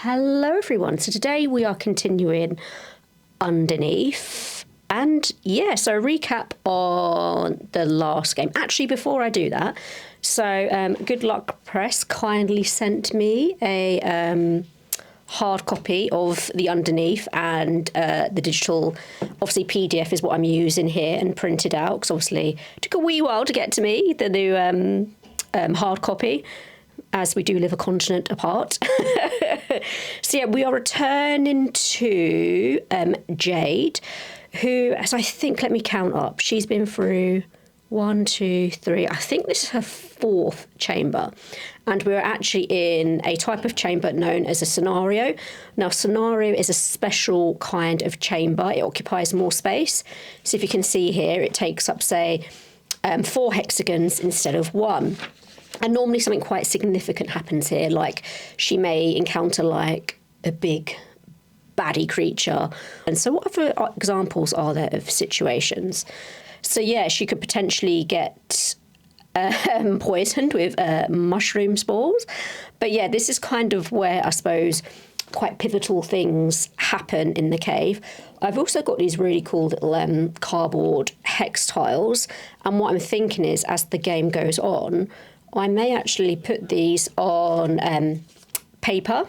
Hello everyone, so today we are continuing underneath, and so recap on the last game. Actually, before I do that, so Good Luck Press kindly sent me a hard copy of the underneath, and the digital, obviously PDF is what I'm using here and printed out, because obviously it took a wee while to get to me, the new hard copy, as we do live a continent apart. So yeah, we are returning to Jayde, who, as I think, let me count up, she's been through 1, 2, 3, I think this is her 4th chamber. And we're actually in a type of chamber known as a scenario. Now, scenario is a special kind of chamber. It occupies more space. So if you can see here, it takes up, say, 4 hexagons instead of 1. And normally something quite significant happens here, like she may encounter like a big baddie creature. And so what other examples are there of situations? So yeah, she could potentially get poisoned with mushroom spores. But yeah, this is kind of where I suppose quite pivotal things happen in the cave. I've also got these really cool little cardboard hex tiles. And what I'm thinking is, as the game goes on, I may actually put these on paper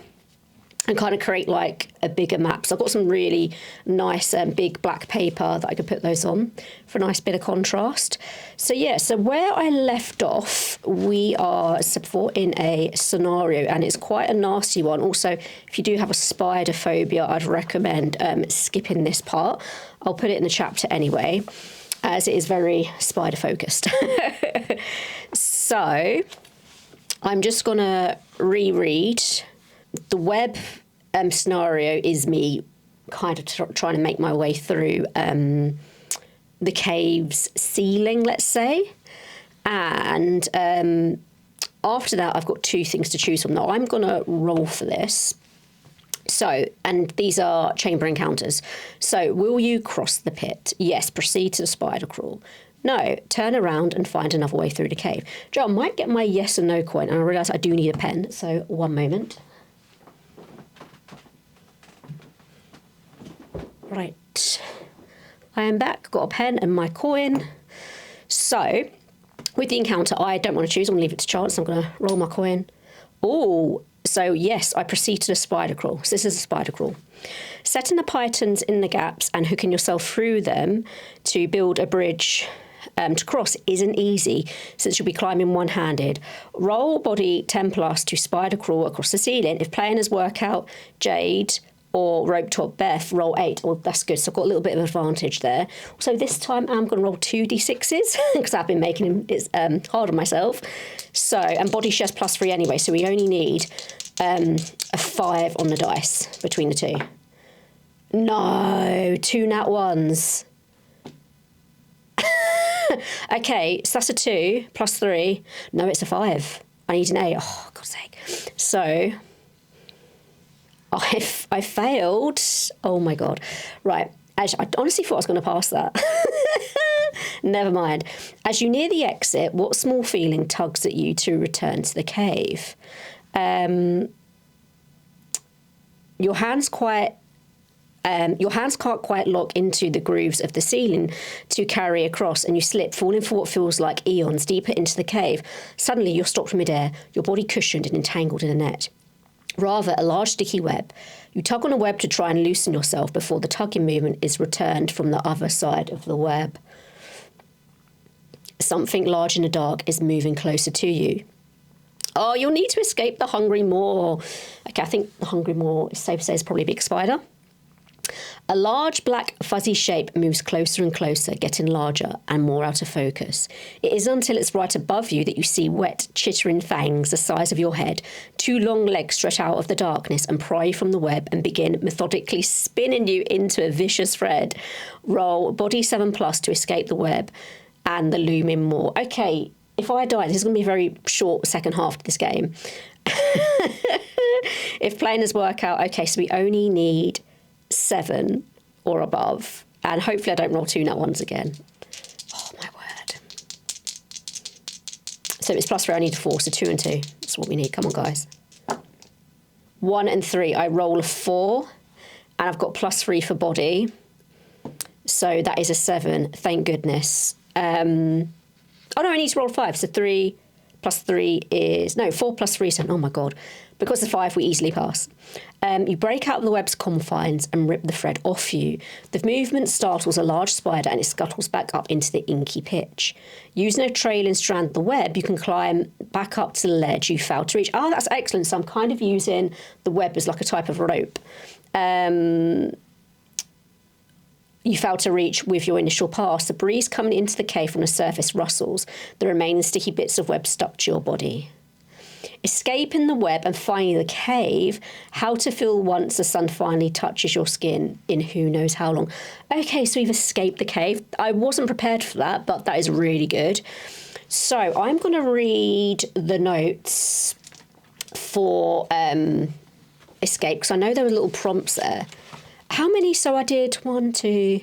and kind of create like a bigger map. So I've got some really nice big black paper that I could put those on for a nice bit of contrast. So yeah, so where I left off, we are in a scenario, and it's quite a nasty one. Also, if you do have a spider phobia, I'd recommend skipping this part. I'll put it in the chapter anyway, as it is very spider focused. So I'm just going to reread. The web scenario is me kind of trying to make my way through the cave's ceiling, let's say. And after that, I've got 2 things to choose from. Now, I'm going to roll for this. So, and these are chamber encounters. So, will you cross the pit? Yes, proceed to the spider crawl. No, turn around and find another way through the cave. Joe, I might get my yes and no coin, and I realise I do need a pen, so one moment. Right. I am back, got a pen and my coin. So, with the encounter, I don't want to choose, I'm going to leave it to chance. I'm going to roll my coin. Oh, so yes, I proceed to the spider crawl. So this is a spider crawl. Setting the pythons in the gaps and hooking yourself through them to build a bridge to cross isn't easy, since you'll be climbing one-handed. Roll body 10+ to spider crawl across the ceiling. If players work out Jayde or rope top Beth, roll 8. Well, that's good. So I've got a little bit of advantage there. So this time I'm going to roll 2 d6s because I've been making it hard on myself. So, and body shares +3 anyway, so we only need a 5 on the dice between the 2. No, 2 nat 1s. Okay, so that's a 2 +3. No, it's a 5. I need an 8. Oh, God's sake. So I failed. Oh my God. Right. Actually, I honestly thought I was going to pass that. Never mind. As you near the exit, what small feeling tugs at you to return to the cave? Your hands can't quite lock into the grooves of the ceiling to carry across, and you slip, falling for what feels like eons deeper into the cave. Suddenly, you're stopped midair, your body cushioned and entangled in a net. Rather, a large sticky web. You tug on a web to try and loosen yourself before the tugging movement is returned from the other side of the web. Something large in the dark is moving closer to you. Oh, you'll need to escape the hungry maw. Okay, I think the hungry maw, it's safe to say, is probably a big spider. A large black fuzzy shape moves closer and closer, getting larger and more out of focus. It is until it's right above you that you see wet, chittering fangs the size of your head. 2 long legs stretch out of the darkness and pry you from the web and begin methodically spinning you into a vicious thread. Roll body 7+ to escape the web and the looming maw. Okay, if I die, this is going to be a very short second half to this game. If planners work out, okay, so we only need 7 or above, and hopefully I don't roll 2 nat 1s again. Oh my word. So it's +3, I need a 4, so 2 and 2. That's what we need. Come on, guys. 1 and 3, I roll a 4, and I've got +3 for body. So that is a 7, thank goodness. Oh no, I need to roll 5, so 3 plus 3 is... No, 4 plus 3 is 7, oh my God. Because of 5, we easily pass. You break out of the web's confines and rip the thread off you. The movement startles a large spider and it scuttles back up into the inky pitch. Using a trailing strand of the web, you can climb back up to the ledge you failed to reach. Oh, that's excellent. So I'm kind of using the web as like a type of rope. You fail to reach with your initial pass. The breeze coming into the cave from the surface rustles. The remaining sticky bits of web stuck to your body. Escaping the web and finding the cave. How to feel once the sun finally touches your skin in who knows how long. Okay, so we've escaped the cave. I wasn't prepared for that, but that is really good. So I'm going to read the notes for escape, because I know there were little prompts there. How many? So I did 1, 2...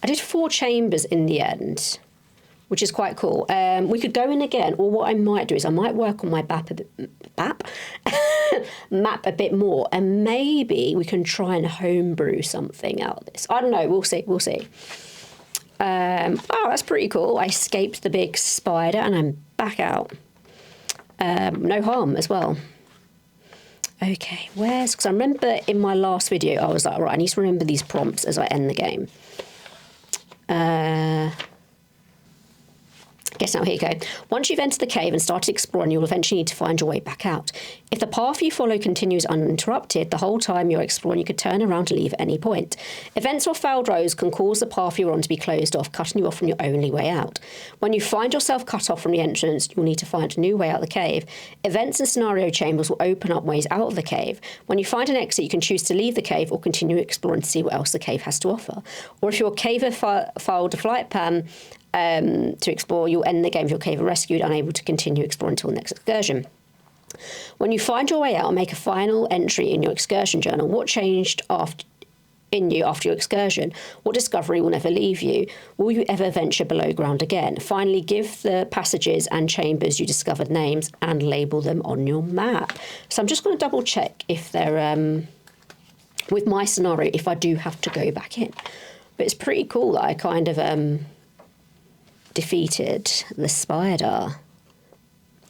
I did 4 chambers in the end, which is quite cool. We could go in again, or what I might do is I might work on my map a bit more, and maybe we can try and homebrew something out of this. I don't know. We'll see. We'll see. Oh, that's pretty cool. I escaped the big spider, and I'm back out. No harm as well. Okay, because I remember in my last video, I was like, right, I need to remember these prompts as I end the game. Guess now, here you go. Once you've entered the cave and started exploring, you'll eventually need to find your way back out. If the path you follow continues uninterrupted, the whole time you're exploring, you could turn around to leave at any point. Events or failed roads can cause the path you're on to be closed off, cutting you off from your only way out. When you find yourself cut off from the entrance, you'll need to find a new way out of the cave. Events and scenario chambers will open up ways out of the cave. When you find an exit, you can choose to leave the cave or continue exploring to see what else the cave has to offer. Or if your caver filed a flight plan to explore, you'll end the game if your caver rescued, unable to continue exploring until the next excursion. When you find your way out, make a final entry in your excursion journal. What changed in you after your excursion? What discovery will never leave you? Will you ever venture below ground again? Finally, give the passages and chambers you discovered names and label them on your map. So I'm just going to double check if they're, with my scenario, if I do have to go back in. But it's pretty cool that I kind of defeated the spider.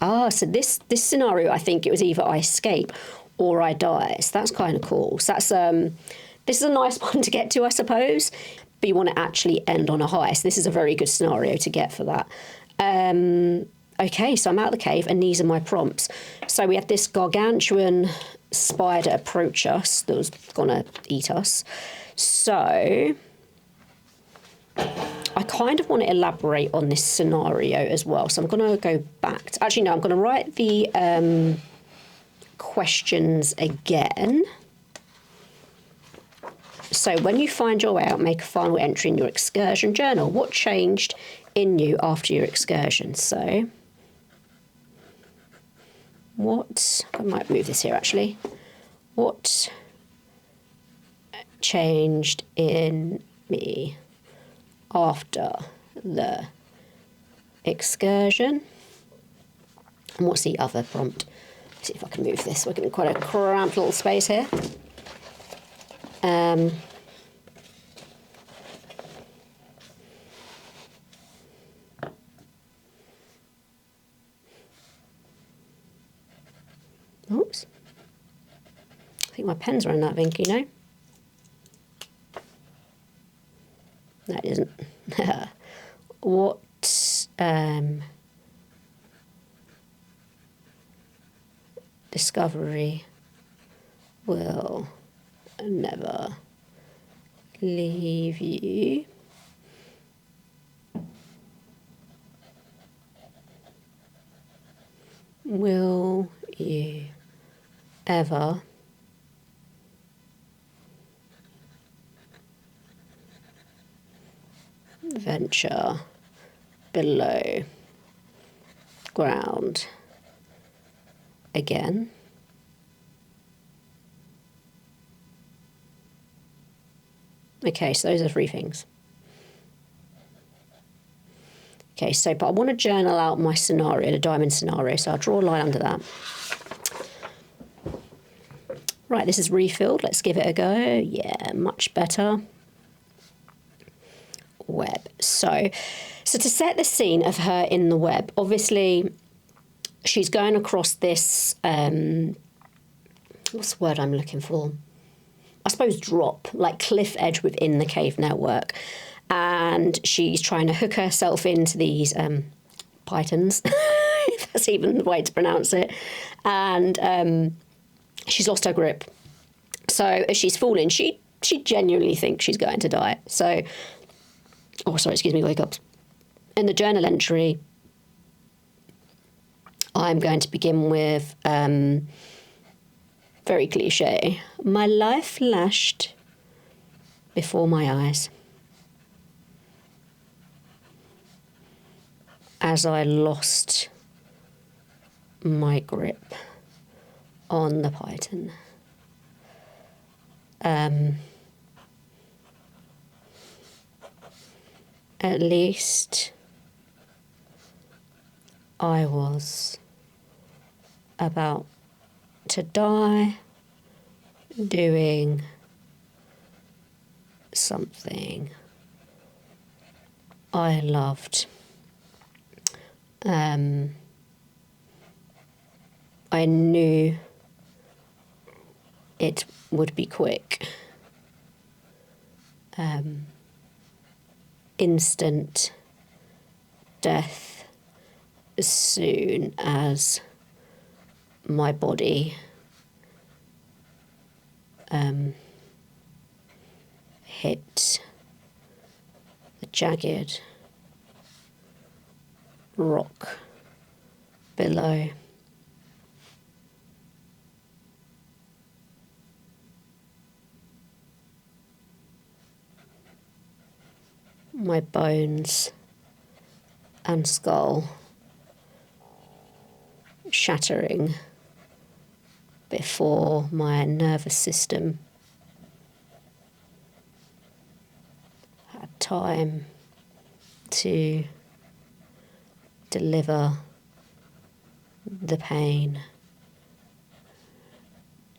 So this scenario, I think it was either I escape or I die. So that's kind of cool. So that's this is a nice one to get to, I suppose. But you want to actually end on a high. So this is a very good scenario to get for that. Okay, so I'm out of the cave, and these are my prompts. So we had this gargantuan spider approach us that was gonna eat us. So I kind of want to elaborate on this scenario as well. So I'm going to go back to... Actually, no, I'm going to write the questions again. So when you find your way out, make a final entry in your excursion journal. What changed in you after your excursion? So what... I might move this here, actually. What changed in me after the excursion? And what's the other prompt? Let's see if I can move this. We're getting quite a cramped little space here. Oops. I think my pen's running out of ink, you know? No, it isn't. What discovery will never leave you? Will you ever venture below ground again? Okay, so those are 3 things. Okay, so, but I want to journal out my scenario, the diamond scenario, so I'll draw a line under that. Right, this is refilled. Let's give it a go. Yeah, much better. Web. So to set the scene of her in the web, obviously she's going across this, what's the word I'm looking for? I suppose drop, like cliff edge within the cave network. And she's trying to hook herself into these pythons, if that's even the way to pronounce it. And she's lost her grip. So as she's falling, she genuinely thinks she's going to die. So, oh, sorry, excuse me, wake up. In the journal entry, I'm going to begin with very cliche. My life flashed before my eyes as I lost my grip on the python. At least I was about to die doing something I loved. I knew it would be quick. Instant death as soon as my body hit the jagged rock below. My bones and skull shattering before my nervous system had time to deliver the pain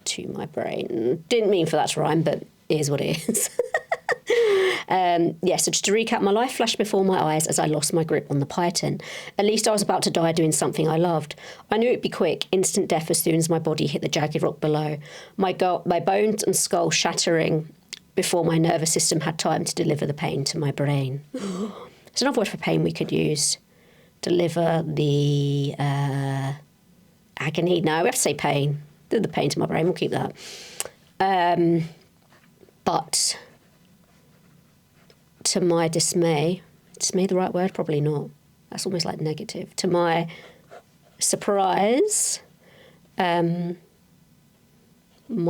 to my brain. Didn't mean for that to rhyme, but it is what it is. So just to recap, my life flashed before my eyes as I lost my grip on the python. At least I was about to die doing something I loved. I knew it'd be quick, instant death as soon as my body hit the jagged rock below. My bones and skull shattering before my nervous system had time to deliver the pain to my brain. It's another word for pain we could use. Deliver the agony. No, we have to say pain. Deliver the pain to my brain. We'll keep that. But to my dismay, dismay the right word? Probably not. That's almost like negative. To my surprise, my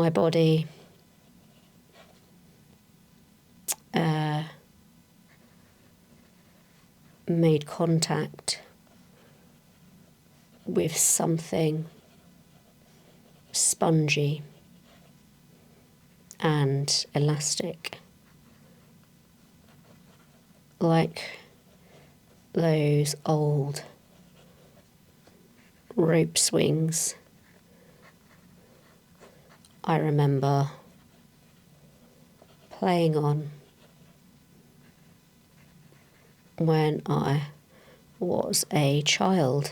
body made contact with something spongy and elastic, like those old rope swings I remember playing on when I was a child.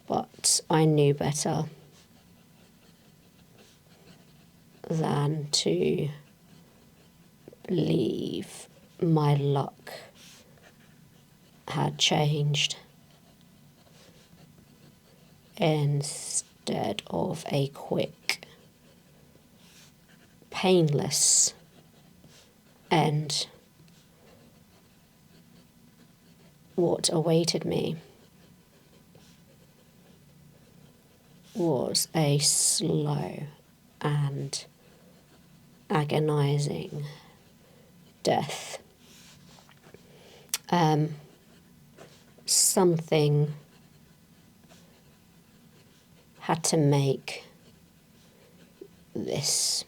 But I knew better than to believe my luck had changed. Instead of a quick, painless end, what awaited me was a slow and agonizing death. Something had to make this,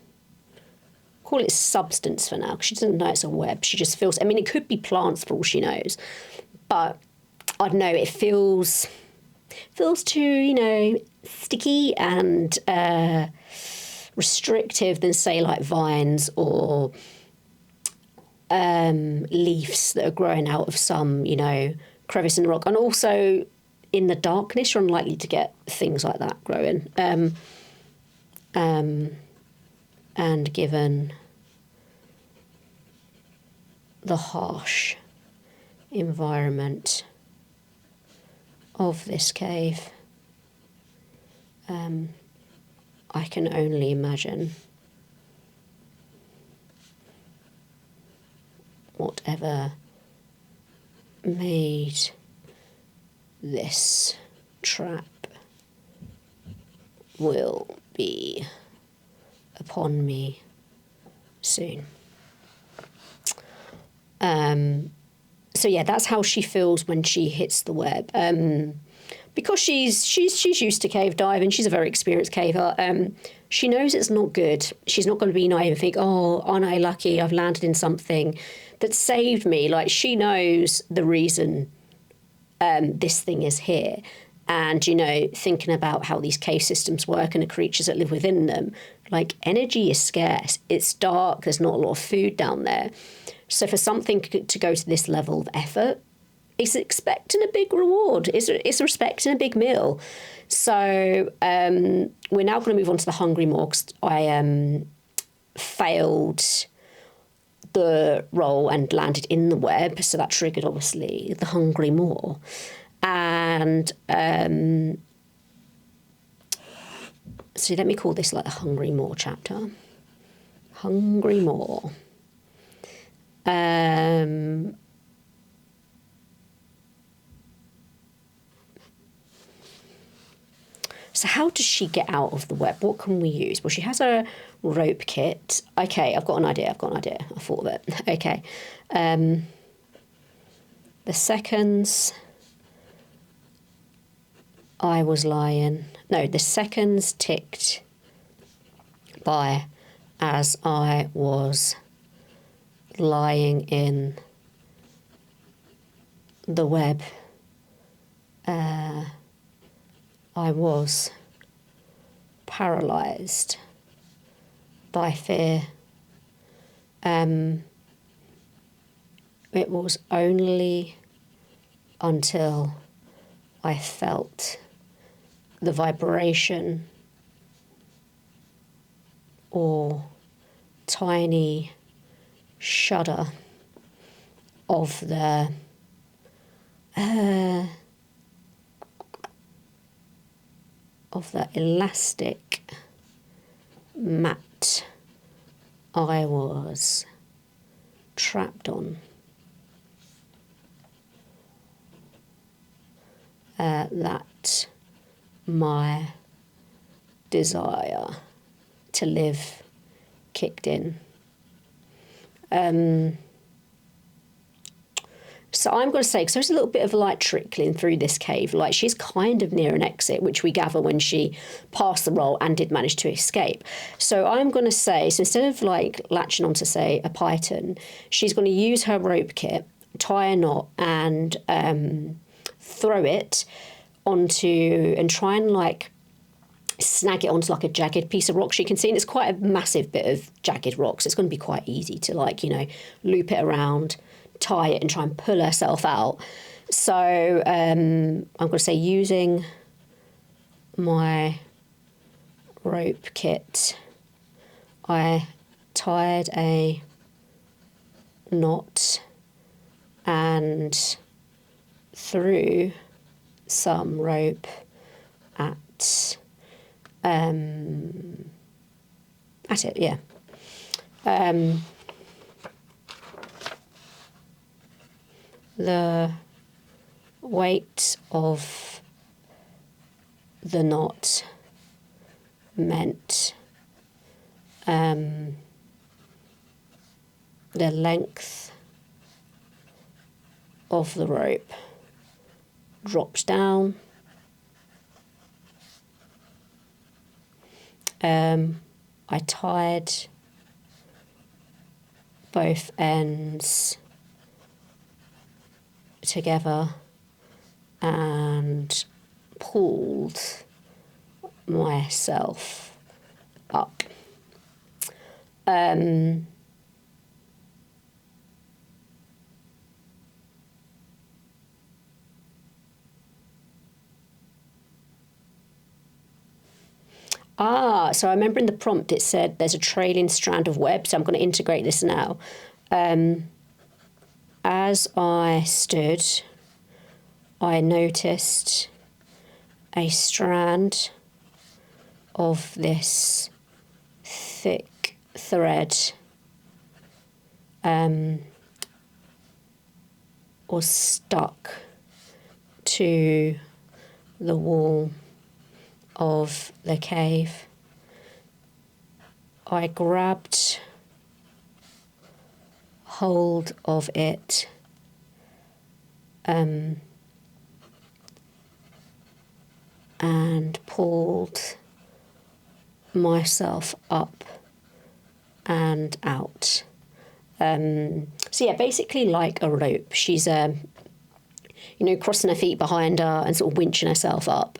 call it substance for now, because she doesn't know it's a web. She just feels, I mean, it could be plants for all she knows, but I don't know, it feels feels too, you know, sticky and restrictive than, say, like vines or leaves that are growing out of some, you know, crevice in the rock. And also in the darkness, you're unlikely to get things like that growing. And given the harsh environment of this cave, I can only imagine whatever made this trap will be upon me soon. So yeah, that's how she feels when she hits the web. Because she's used to cave diving, she's a very experienced caver. She knows it's not good. She's not going to be naive and think, oh, aren't I lucky? I've landed in something that saved me. Like, she knows the reason this thing is here. And, you know, thinking about how these cave systems work and the creatures that live within them, like, energy is scarce. It's dark. There's not a lot of food down there. So for something to go to this level of effort, it's expecting a big reward. It's expecting a big meal. So we're now going to move on to the Hungry Maw, because I failed the roll and landed in the web. So that triggered, obviously, the Hungry Maw. And so let me call this like the Hungry Maw chapter. Hungry Maw. So how does she get out of the web? What can we use? Well, she has a rope kit. Okay, I've got an idea. I thought of it. Okay. The seconds I was lying... No, the seconds ticked by as I was lying in the web. I was paralysed by fear. It was only until I felt the vibration or tiny shudder of the elastic mat I was trapped on, that my desire to live kicked in. So I'm going to say, because there's a little bit of light trickling through this cave, like she's kind of near an exit, which we gather when she passed the roll and did manage to escape. So I'm going to say, so instead of like latching onto, say, a python, she's going to use her rope kit, tie a knot, and throw it onto, and try and like snag it onto like a jagged piece of rock she can see. And it's quite a massive bit of jagged rocks. It's going to be quite easy to, like, you know, loop it around, tie it and try and pull herself out. So I'm going to say, using my rope kit, I tied a knot and threw some rope at it, yeah. The weight of the knot meant the length of the rope drops down. I tied both ends together and pulled myself up. So I remember in the prompt it said there's a trailing strand of web, so I'm going to integrate this now. As I stood, I noticed a strand of this thick thread was stuck to the wall of the cave. I grabbed hold of it and pulled myself up and out. So yeah, basically like a rope. She's crossing her feet behind her and sort of winching herself up.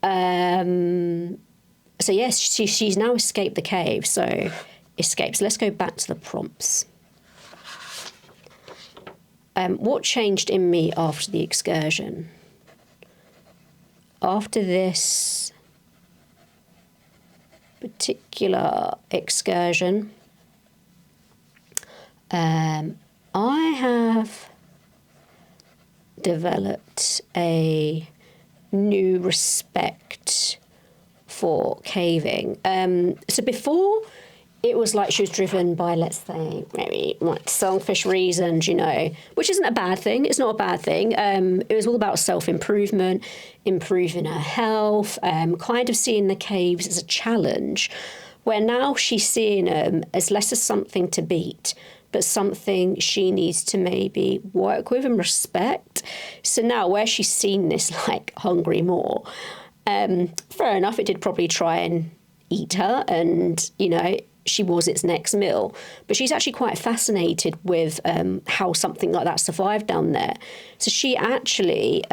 So yes, she's now escaped the cave. So escapes. Let's go back to the prompts. What changed in me after the excursion? After this particular excursion, I have developed a new respect for caving. So before, it was like she was driven by, let's say, maybe like selfish reasons, which isn't a bad thing. It's not a bad thing. It was all about self-improvement, improving her health, kind of seeing the caves as a challenge, where now she's seeing them as less as something to beat, but something she needs to maybe work with and respect. So now where she's seen this like hungry maw, fair enough, it did probably try and eat her and, she was its next meal. But she's actually quite fascinated with how something like that survived down there. So she actually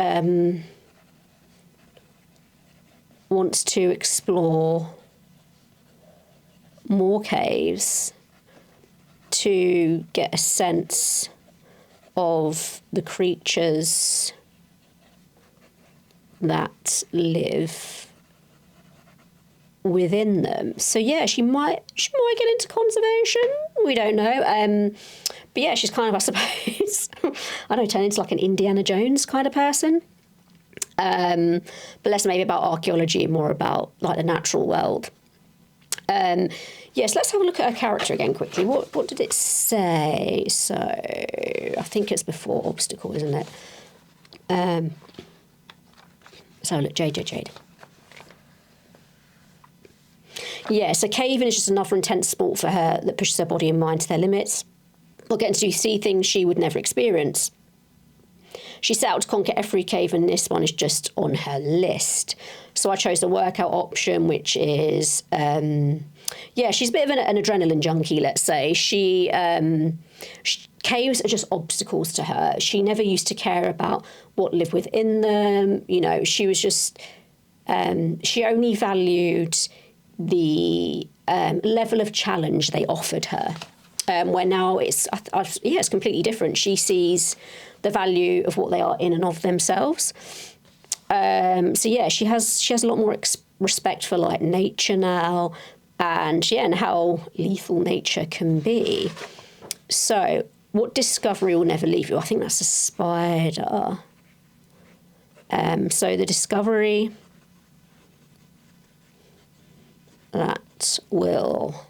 wants to explore more caves to get a sense of the creatures that live within them. So yeah, she might get into conservation. We don't know. But yeah, she's kind of, I suppose, I don't know, turn into like an Indiana Jones kind of person. But less maybe about archaeology, more about like the natural world. Yes, let's have a look at her character again quickly. What did it say? So I think it's before obstacle, isn't it? So look, Jayde. Yeah, so caving is just another intense sport for her that pushes her body and mind to their limits, while getting to see things she would never experience. She set out to conquer every cave, and this one is just on her list. So I chose the workout option, which is, she's a bit of an adrenaline junkie, let's say. Caves are just obstacles to her. She never used to care about what lived within them. She was just, she only valued the level of challenge they offered her. Where now it's completely different. She sees the value of what they are in and of themselves. She has a lot more respect for like nature now, and how lethal nature can be. So, what discovery will never leave you? I think that's a spider. So the discovery that will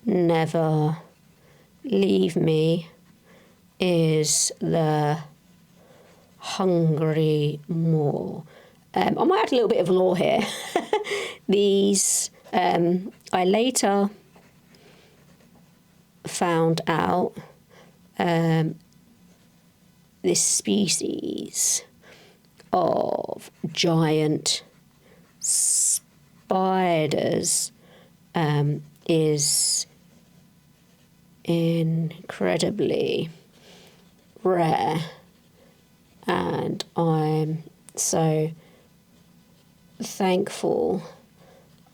never leave me is the hungry maw. I might add a little bit of lore here. These, I later found out this species of giant spiders is incredibly rare, and I'm So thankful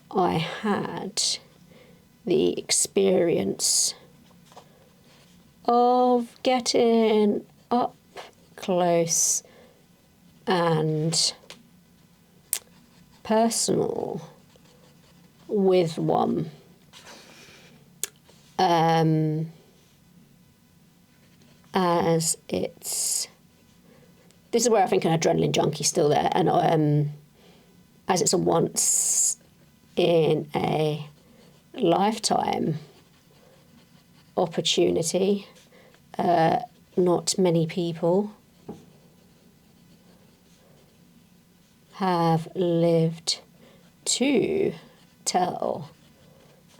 I had the experience of getting up close and personal with one. As this is where I think an adrenaline junkie's still there, and as it's a once in a lifetime opportunity, not many people have lived to tell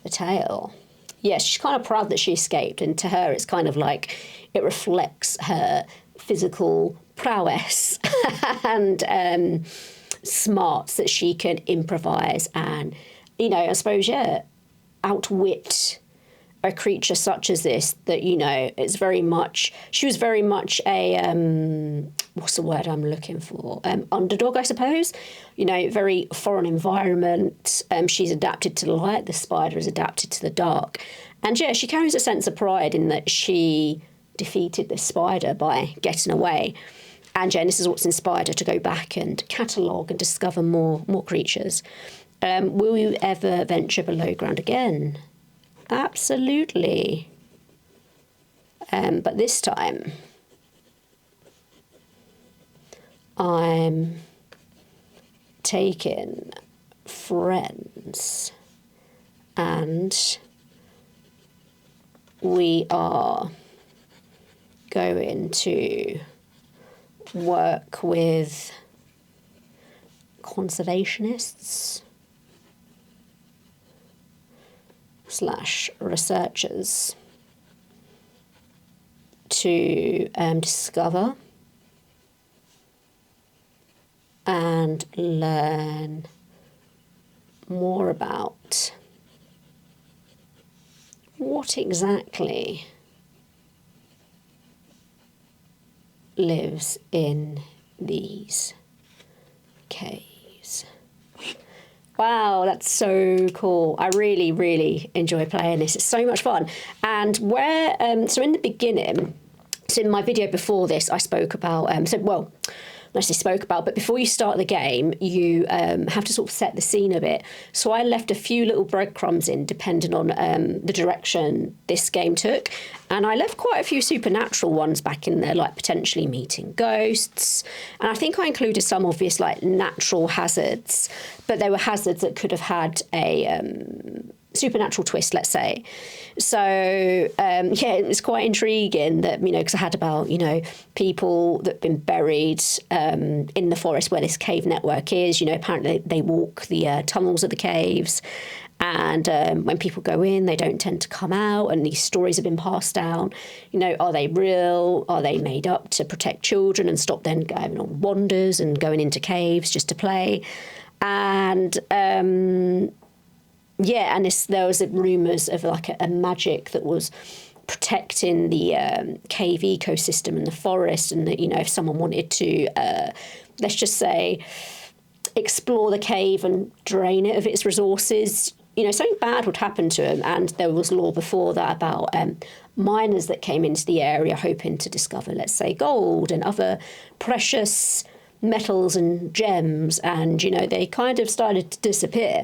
the tale. Yeah, she's kind of proud that she escaped, and to her it's kind of like it reflects her physical prowess and smarts that she can improvise and, you know, I suppose, yeah, outwit a creature such as this that, you know, it's very much, she was very much a, what's the word I'm looking for? Underdog, I suppose. You know, very foreign environment. She's adapted to the light. The spider is adapted to the dark. And yeah, she carries a sense of pride in that she defeated the spider by getting away. And yeah, this is what's inspired her to go back and catalogue and discover more creatures. Will you ever venture below ground again? Absolutely. But this time, I'm taking friends and we are going to work with conservationists / researchers to discover and learn more about what exactly lives in these caves. Wow, that's so cool. I really, really enjoy playing this. It's so much fun. And where, so in the beginning, so in my video before this, I spoke about, but before you start the game, you have to sort of set the scene a bit. So I left a few little breadcrumbs in, depending on the direction this game took. And I left quite a few supernatural ones back in there, like potentially meeting ghosts. And I think I included some obvious, like, natural hazards, but they were hazards that could have had a supernatural twist, let's say. So, yeah, it was quite intriguing that, you know, because I had about, you know, people that have been buried in the forest where this cave network is. You know, apparently they walk the tunnels of the caves. And when people go in, they don't tend to come out. And these stories have been passed down. You know, are they real? Are they made up to protect children and stop them going on wanders and going into caves just to play? And yeah, and there was rumours of like a magic that was protecting the cave ecosystem and the forest, and that, you know, if someone wanted to, let's just say, explore the cave and drain it of its resources, you know, something bad would happen to them. And there was law before that about miners that came into the area hoping to discover, let's say, gold and other precious metals and gems, and, you know, they kind of started to disappear.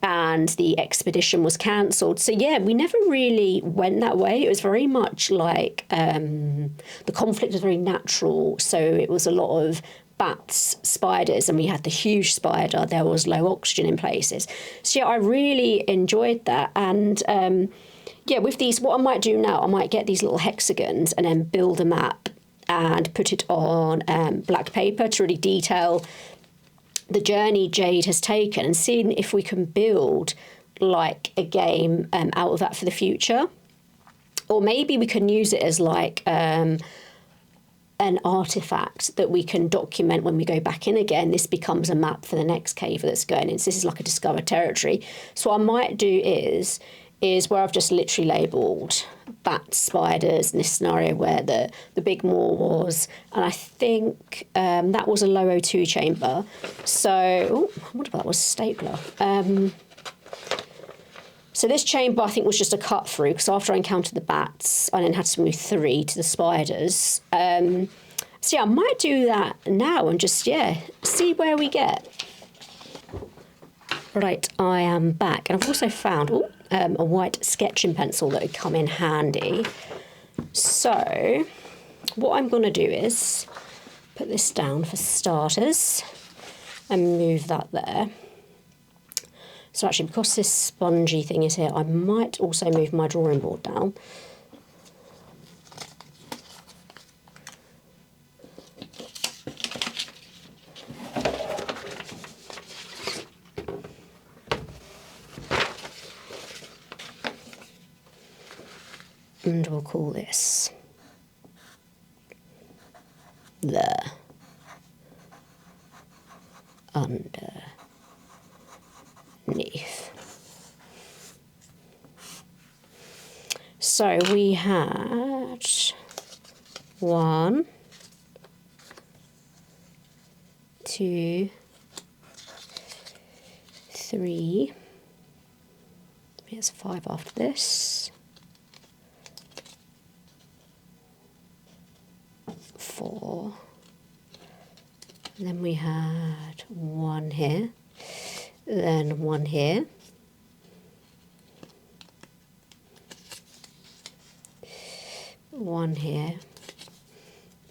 And the expedition was cancelled. So, yeah, we never really went that way. It was very much like the conflict was very natural. So it was a lot of bats, spiders, and we had the huge spider. There was low oxygen in places. So, yeah, I really enjoyed that. And, yeah, with these, what I might do now, I might get these little hexagons and then build a map and put it on black paper to really detail the journey Jayde has taken, and seeing if we can build like a game out of that for the future. Or maybe we can use it as like an artefact that we can document when we go back in again. This becomes a map for the next cave that's going in. So this is like a discovered territory. So what I might do is is where I've just literally labelled bats, spiders, in this scenario where the big maw was. And I think that was a low O2 chamber. So, oh, I wonder if that was a stapler. So this chamber, I think, was just a cut through, because after I encountered the bats, I then had to move 3 to the spiders. So yeah, I might do that now and just, yeah, see where we get. Right, I am back. And I've also found a white sketching pencil that would come in handy. So what I'm going to do is put this down for starters and move that there. So actually, because this spongy thing is here, I might also move my drawing board down. And we'll call this the underneath. So we had 1, 2, 3. Here's 5 after this. 4. And then we had 1 here, then 1 here. One here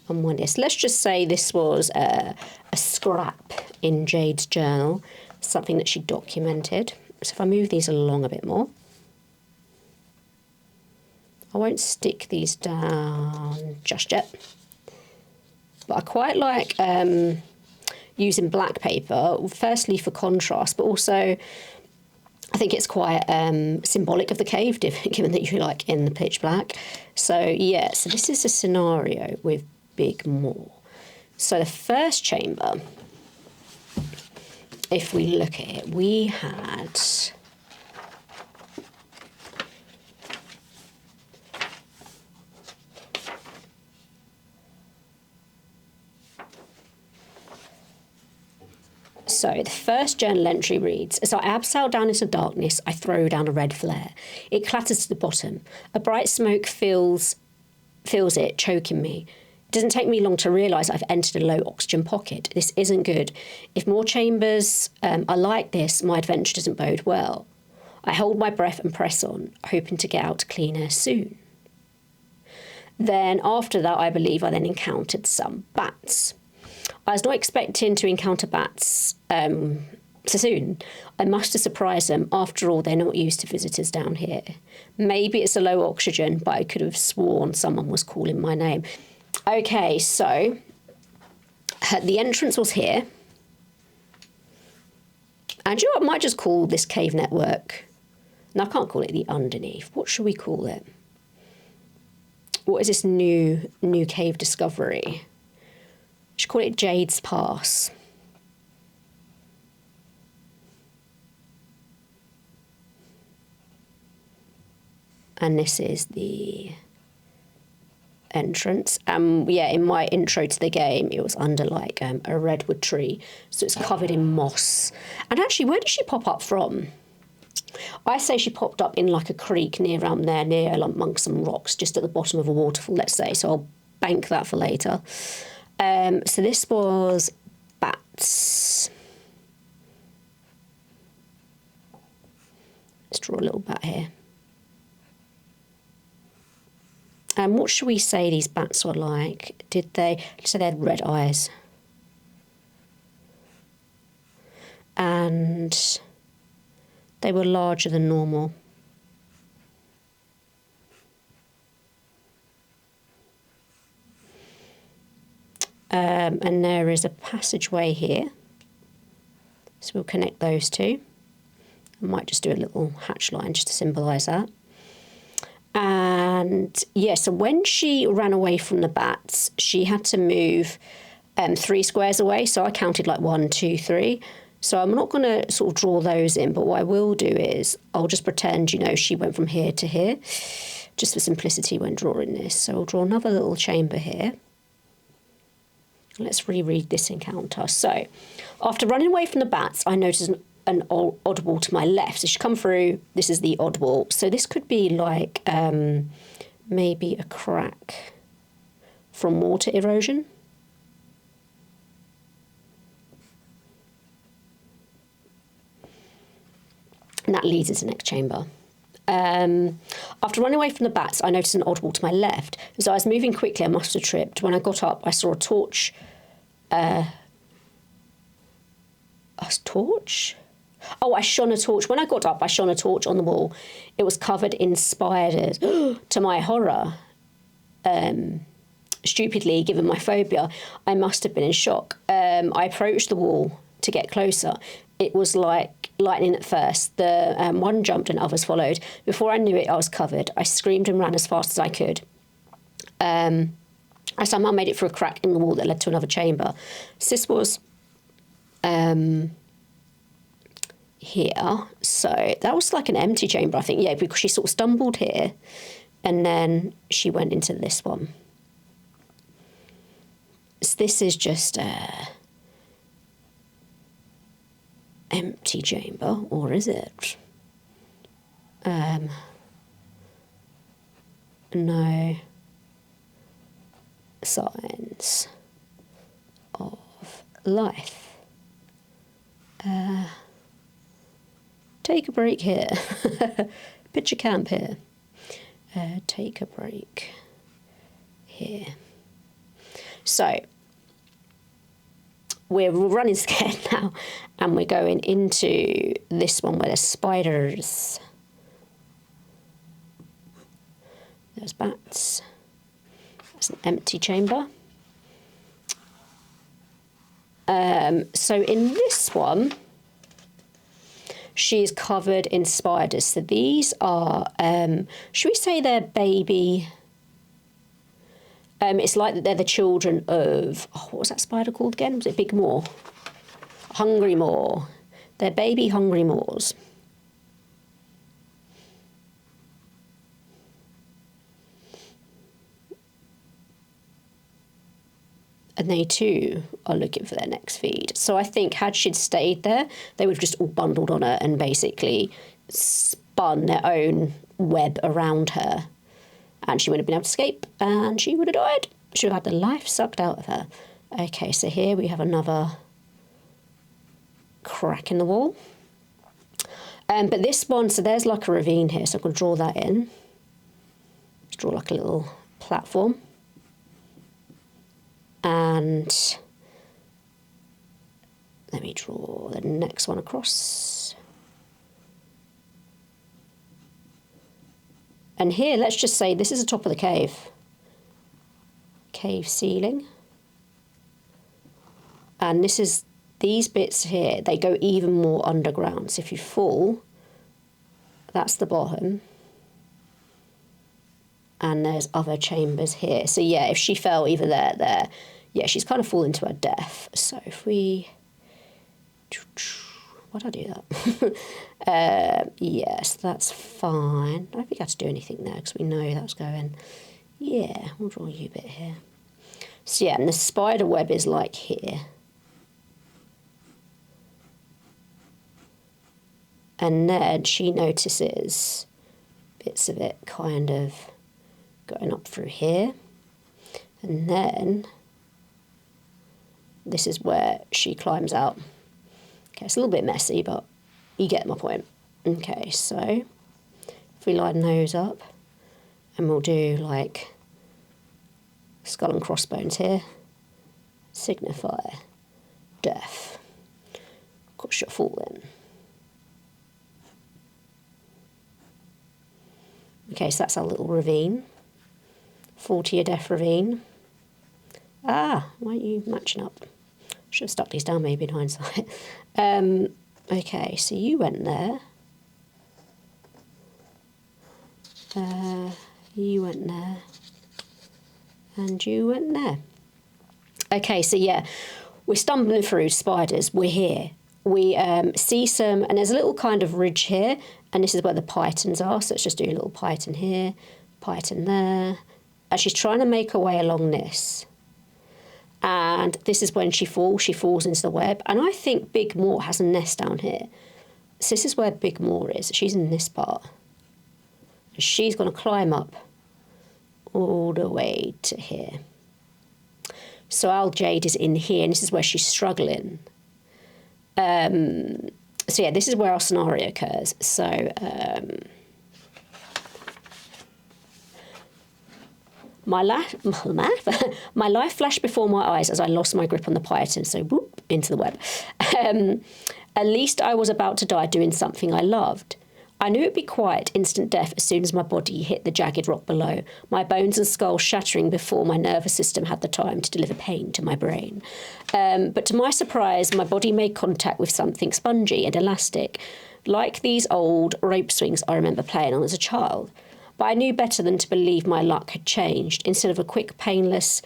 and 1 here. So let's just say this was a scrap in Jayde's journal, something that she documented. So if I move these along a bit more, I won't stick these down just yet. But I quite like using black paper, firstly for contrast, but also I think it's quite symbolic of the cave, given that you're like in the pitch black. So yeah, so this is a scenario with big maw. So the first chamber, if we look at it, we had So the first journal entry reads, as I abseil down into darkness, I throw down a red flare. It clatters to the bottom. A bright smoke fills it, choking me. It doesn't take me long to realise I've entered a low oxygen pocket. This isn't good. If more chambers are like this, my adventure doesn't bode well. I hold my breath and press on, hoping to get out clean air soon. Then after that, I believe I then encountered some bats. I was not expecting to encounter bats so soon. I must have surprised them. After all, they're not used to visitors down here. Maybe it's a low oxygen, but I could have sworn someone was calling my name. Okay, so the entrance was here. And you know what? I might just call this cave network. No, I can't call it the underneath. What should we call it? What is this new cave discovery? I should call it Jayde's Pass. And this is the entrance. Yeah, in my intro to the game, it was under like a redwood tree. So it's covered in moss. And actually, where did she pop up from? I say she popped up in like a creek near around there, near amongst some rocks, just at the bottom of a waterfall, let's say. So I'll bank that for later. So this was bats. Let's draw a little bat here. And what should we say these bats were like? Let's say they had red eyes. And they were larger than normal. And there is a passageway here. So we'll connect those two. I might just do a little hatch line just to symbolise that. And yeah, so when she ran away from the bats, she had to move 3 squares away. So I counted like 1, 2, 3. So I'm not going to sort of draw those in, but what I will do is I'll just pretend, you know, she went from here to here, just for simplicity when drawing this. So I'll draw another little chamber here. Let's reread this encounter. So after running away from the bats, I noticed an odd wall to my left. So she's come through, this is the odd wall. So this could be like maybe a crack from water erosion. And that leads into the next chamber. After running away from the bats, I noticed an odd wall to my left. As I was moving quickly, I must have tripped. When I got up, I saw a torch. A torch? Oh, I shone a torch. When I got up, I shone a torch on the wall. It was covered in spiders. To my horror, stupidly, given my phobia, I must have been in shock. I approached the wall to get closer. It was like lightning at first. The one jumped and others followed. Before I knew it, I was covered. I screamed and ran as fast as I could. I somehow made it through a crack in the wall that led to another chamber. So this was here. So that was like an empty chamber, I think. Yeah, because she sort of stumbled here and then she went into this one. So this is just empty chamber, or is it? No signs of life. Take a break here. Picture camp here. Take a break here. So we're running scared now, and we're going into this one where there's spiders. There's bats. That's an empty chamber. So in this one, she's covered in spiders. So these are, should we say they're baby? It's like that they're the children of, what was that spider called again? Was it Big Maw? Hungry Maw. They're baby Hungry Maws. And they too are looking for their next feed. So I think had she'd stayed there, they would have just all bundled on her and basically spun their own web around her. And she wouldn't have been able to escape, and she would have died. She would have had the life sucked out of her. Okay, so here we have another crack in the wall. But this one, so there's like a ravine here, so I'm going to draw that in. Let's draw like a little platform. And let me draw the next one across. And here, let's just say this is the top of the cave. Cave ceiling. And this is, these bits here, they go even more underground. So if you fall, that's the bottom. And there's other chambers here. So yeah, if she fell either there, yeah, she's kind of fallen to her death. So if we, why did I do that? Yes, that's fine. I don't think I had to do anything there because we know that was going. Yeah, we'll draw you a bit here. So yeah, and the spider web is like here. And then she notices bits of it kind of going up through here. And then this is where she climbs out. Okay, it's a little bit messy, but you get my point. Okay, so if we line those up, and we'll do like skull and crossbones here, signify death. Of course, you're falling. Okay, so that's our little ravine. Fall to your death ravine. Ah, why aren't you matching up? Should have stuck these down maybe in hindsight. Okay, so you went there. You went there. And you went there. Okay, so yeah, we're stumbling through spiders. We're here. we see some, and there's a little kind of ridge here, and this is where the pythons are. So let's just do a little python here, python there. And she's trying to make her way along this. And this is when she falls into the web. And I think Big Moor has a nest down here. So this is where Big Moor is. She's in this part. And she's going to climb up all the way to here. So our Jayde is in here, and this is where she's struggling. So yeah, this is where our scenario occurs. So my life flashed before my eyes as I lost my grip on the python, so whoop, into the web. At least I was about to die doing something I loved. I knew it'd be quiet, instant death, as soon as my body hit the jagged rock below, my bones and skull shattering before my nervous system had the time to deliver pain to my brain. But to my surprise, my body made contact with something spongy and elastic, like these old rope swings I remember playing on as a child. But I knew better than to believe my luck had changed. Instead of a quick, painless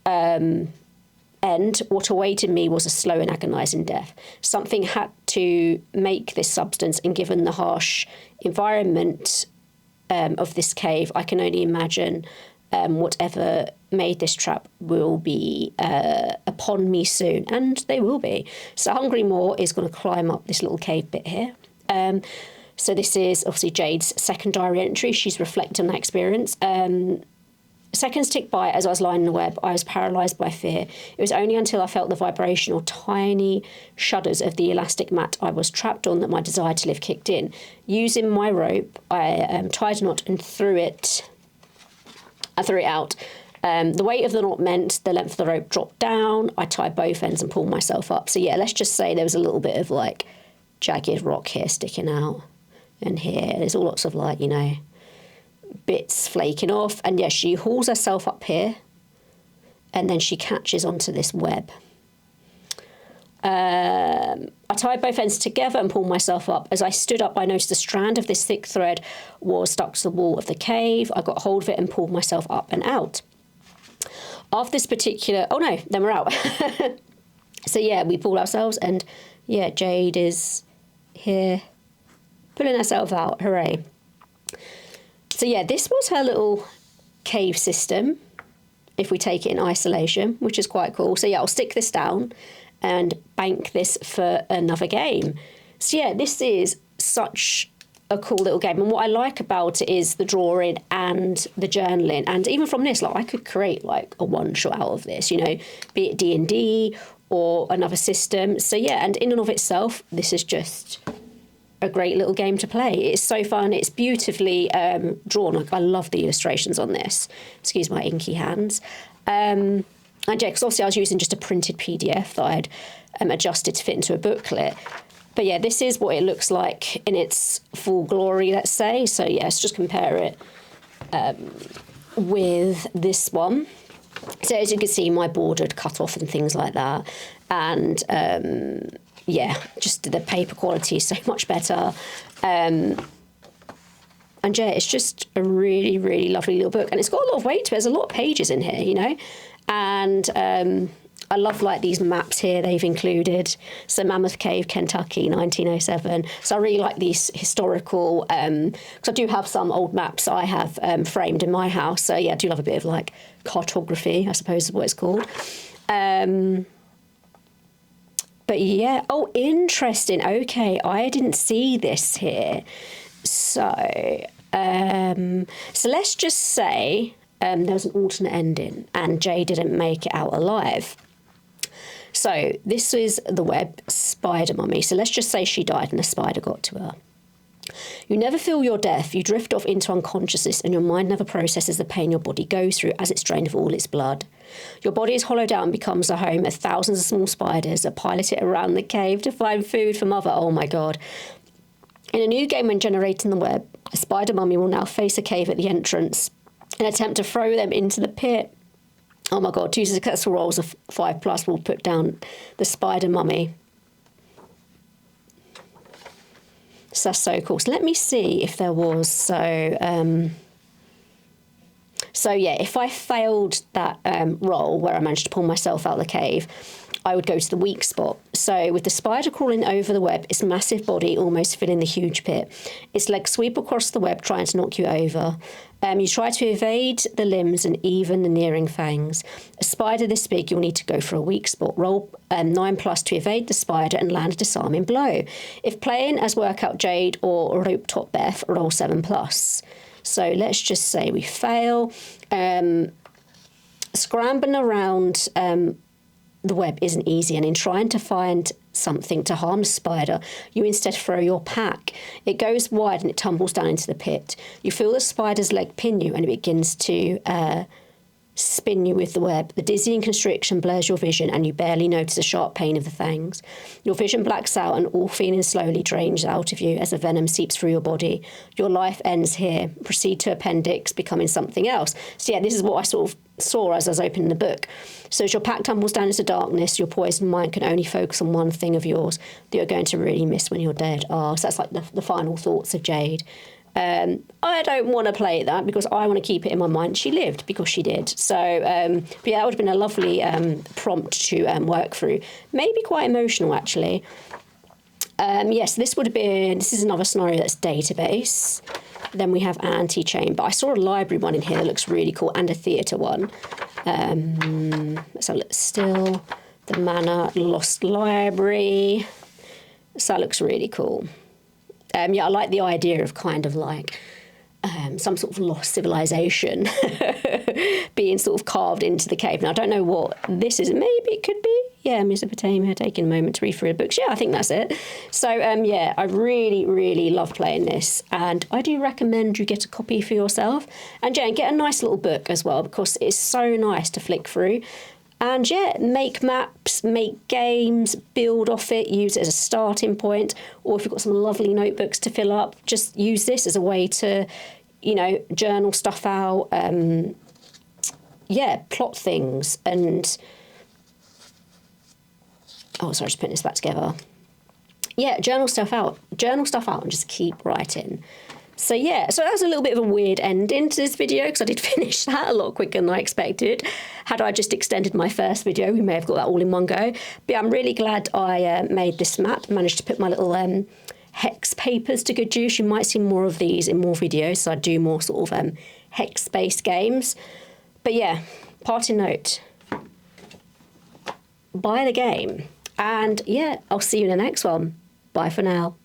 end, what awaited me was a slow and agonising death. Something had to make this substance, and given the harsh environment of this cave, I can only imagine whatever made this trap will be upon me soon, and they will be. So Hungry Moor is going to climb up this little cave bit here. So this is obviously Jayde's second diary entry. She's reflecting on that experience. Seconds ticked by as I was lying in the web. I was paralysed by fear. It was only until I felt the vibration or tiny shudders of the elastic mat I was trapped on that my desire to live kicked in. Using my rope, I tied a knot and threw it out. The weight of the knot meant the length of the rope dropped down. I tied both ends and pulled myself up. So yeah, let's just say there was a little bit of like jagged rock here sticking out. And here, there's all lots of like, you know, bits flaking off. And yes, she hauls herself up here and then she catches onto this web. I tied both ends together and pulled myself up. As I stood up, I noticed a strand of this thick thread was stuck to the wall of the cave. I got hold of it and pulled myself up and out. After this particular... Oh, no, then we're out. So, yeah, we pulled ourselves and, yeah, Jayde is here pulling herself out. Hooray. So, yeah, this was her little cave system, if we take it in isolation, which is quite cool. So, yeah, I'll stick this down and bank this for another game. So, yeah, this is such a cool little game. And what I like about it is the drawing and the journaling. And even from this, like, I could create, like, a one-shot out of this, you know, be it D&D or another system. So, yeah, and in and of itself, this is just a great little game to play. It's so fun. It's beautifully drawn. Like, I love the illustrations on this. Excuse my inky hands. And yeah, because obviously I was using just a printed PDF that I'd adjusted to fit into a booklet. But yeah, this is what it looks like in its full glory, let's say. So yeah, let's just compare it with this one. So as you can see, my border had cut off and things like that. And yeah, just the paper quality is so much better. And yeah, it's just a really, really lovely little book. And it's got a lot of weight to it. There's a lot of pages in here, you know. And I love, like, these maps here they've included. So Mammoth Cave, Kentucky, 1907. So I really like these historical, because I do have some old maps I have framed in my house. So, yeah, I do love a bit of, like, cartography, I suppose is what it's called. But, yeah. Oh, interesting. Okay, I didn't see this here. So let's just say there was an alternate ending and Jayde didn't make it out alive. So this is the web spider mummy. So let's just say she died and a spider got to her. You never feel your death. You drift off into unconsciousness and your mind never processes the pain your body goes through as it's drained of all its blood. Your body is hollowed out and becomes the home of thousands of small spiders that pilot it around the cave to find food for mother. Oh my God. In a new game when generating the web, a spider mummy will now face a cave at the entrance and attempt to throw them into the pit. Oh my God, 2 successful rolls of 5+ will put down the spider mummy. So that's so cool. So let me see if there was, so yeah, if I failed that roll where I managed to pull myself out of the cave, I would go to the weak spot. So with the spider crawling over the web, its massive body almost filling the huge pit. Its legs sweep across the web, trying to knock you over. You try to evade the limbs and even the nearing fangs. A spider this big, you'll need to go for a weak spot. Roll 9+ to evade the spider and land a disarming blow. If playing as Workout Jade or Rope Top Beth, roll 7+. So let's just say we fail. Scrambling around the web isn't easy, and in trying to find something to harm the spider, you instead throw your pack. It goes wide and it tumbles down into the pit. You feel the spider's leg pin you, and it begins to spin you with the web. The dizzying constriction blurs your vision, and you barely notice the sharp pain of the fangs. Your vision blacks out, and all feeling slowly drains out of you as the venom seeps through your body. Your life ends here. Proceed to appendix, becoming something else. So yeah, this is what I sort of saw as I was opening the book. So as your pack tumbles down into darkness, your poisoned mind can only focus on one thing of yours that you're going to really miss when you're dead. So that's like the final thoughts of Jade. I don't want to play that because I want to keep it in my mind. She lived because she did. So, but yeah, that would have been a lovely prompt to work through. Maybe quite emotional, actually. Yes, this is another scenario that's database. Then we have anti-chain. But I saw a library one in here that looks really cool, and a theatre one. Let's have a look. Still, the Manor, Lost Library. So that looks really cool. Yeah, I like the idea of kind of like some sort of lost civilization being sort of carved into the cave. Now, I don't know what this is. Maybe it could be, yeah, Mesopotamia, taking a moment to read through the books. Yeah, I think that's it. So, yeah, I really, really love playing this. And I do recommend you get a copy for yourself. And, yeah, get a nice little book as well, because it's so nice to flick through. And yeah, make maps, make games, build off it, use it as a starting point. Or if you've got some lovely notebooks to fill up, just use this as a way to, journal stuff out. Yeah, plot things. And, just putting this back together. Yeah, journal stuff out and just keep writing. So yeah, so that was a little bit of a weird ending to this video because I did finish that a lot quicker than I expected. Had I just extended my first video, we may have got that all in one go. But yeah, I'm really glad I made this map, managed to put my little hex papers to good use. You might see more of these in more videos, so I do more sort of hex-based games. But yeah, parting note, buy the game. And yeah, I'll see you in the next one. Bye for now.